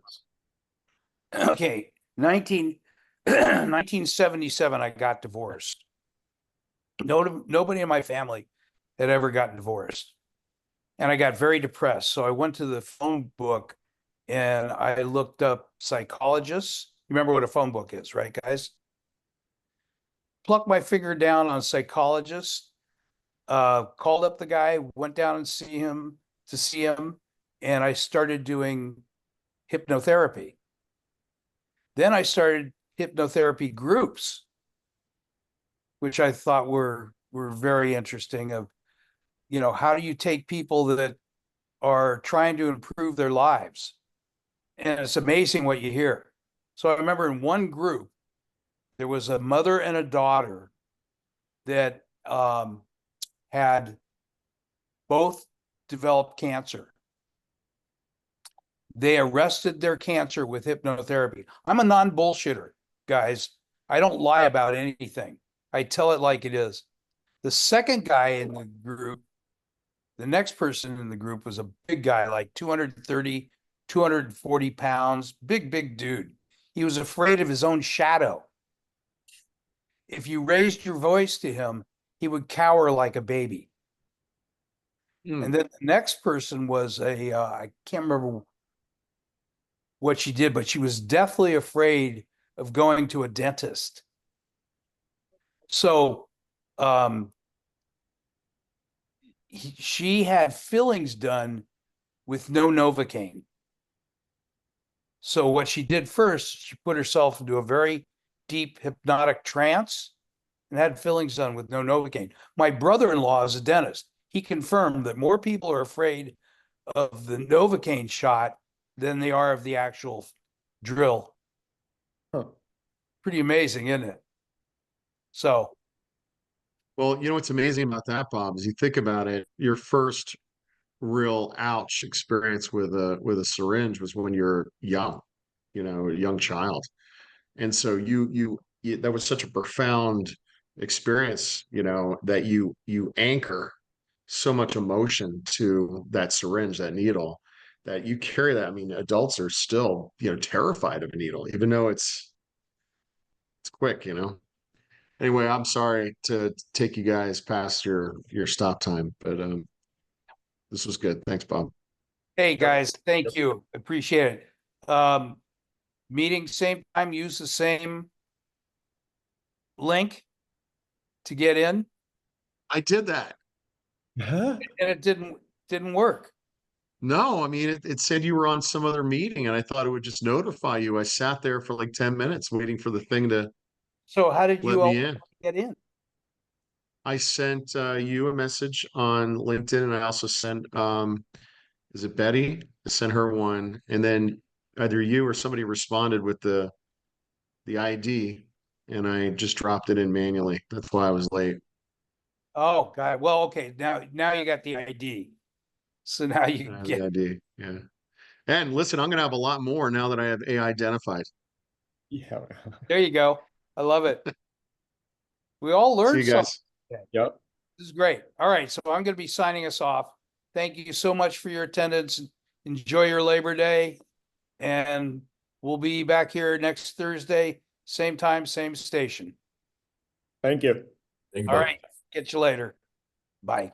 Okay. 1977, I got divorced. Nobody in my family had ever gotten divorced. And I got very depressed. So I went to the phone book and I looked up psychologists. You remember what a phone book is, right, guys? Plucked my finger down on psychologists, called up the guy, went down and see him, and I started doing hypnotherapy. Then I started hypnotherapy groups, which I thought were very interesting. Of, how do you take people that are trying to improve their lives? And it's amazing what you hear. So I remember in one group, there was a mother and a daughter that had both developed cancer. They arrested their cancer with hypnotherapy. I'm a non-bullshitter, guys. I don't lie about anything. I tell it like it is. The second guy in the group, the next person in the group was a big guy, like 230, 240 pounds, big dude. He was afraid of his own shadow. If you raised your voice to him, he would cower like a baby. And then the next person was I can't remember what she did, but she was deathly afraid of going to a dentist. So, she had fillings done with no Novocaine. So what she did first, she put herself into a very deep hypnotic trance and had fillings done with no Novocaine. My brother-in-law is a dentist. He confirmed that more people are afraid of the Novocaine shot than they are of the actual drill. Huh. Pretty amazing, isn't it? So, Well, you know what's amazing about that, Bob, is you think about it, your first real ouch experience with a syringe was when you're young, you know, a young child. And so you that was such a profound experience, you know, that you anchor so much emotion to that syringe, that needle, that you carry that. I mean, adults are still, you know, terrified of a needle, even though it's quick, you know. Anyway, I'm sorry to take you guys past your stop time, but this was good. Thanks, Bob. hey guys, thank Yep. you. Appreciate it. Meeting same time, use the same link to get in, I did that. Huh? and it didn't work. No, I mean it said you were on some other meeting, and I thought it would just notify you. I sat there for like 10 minutes waiting for the thing to So how did let you all me in. get in? I sent you a message on LinkedIn, and I also sent is it Betty? I sent her one, and then either you or somebody responded with the ID, and I just dropped it in manually. That's why I was late. Oh God. Well, okay. Now you got the ID. So now you I can have get the ID. Yeah. And listen, I'm gonna have a lot more now that I have AI identified. Yeah. there you go. I love it. We all See learned you something. guys. Yep. This is great. All right. So I'm going to be signing us off. Thank you so much for your attendance. Enjoy your Labor Day. And we'll be back here next Thursday, same time, same station. Thank you. Thank you, All Bob. right. Catch you later. Bye.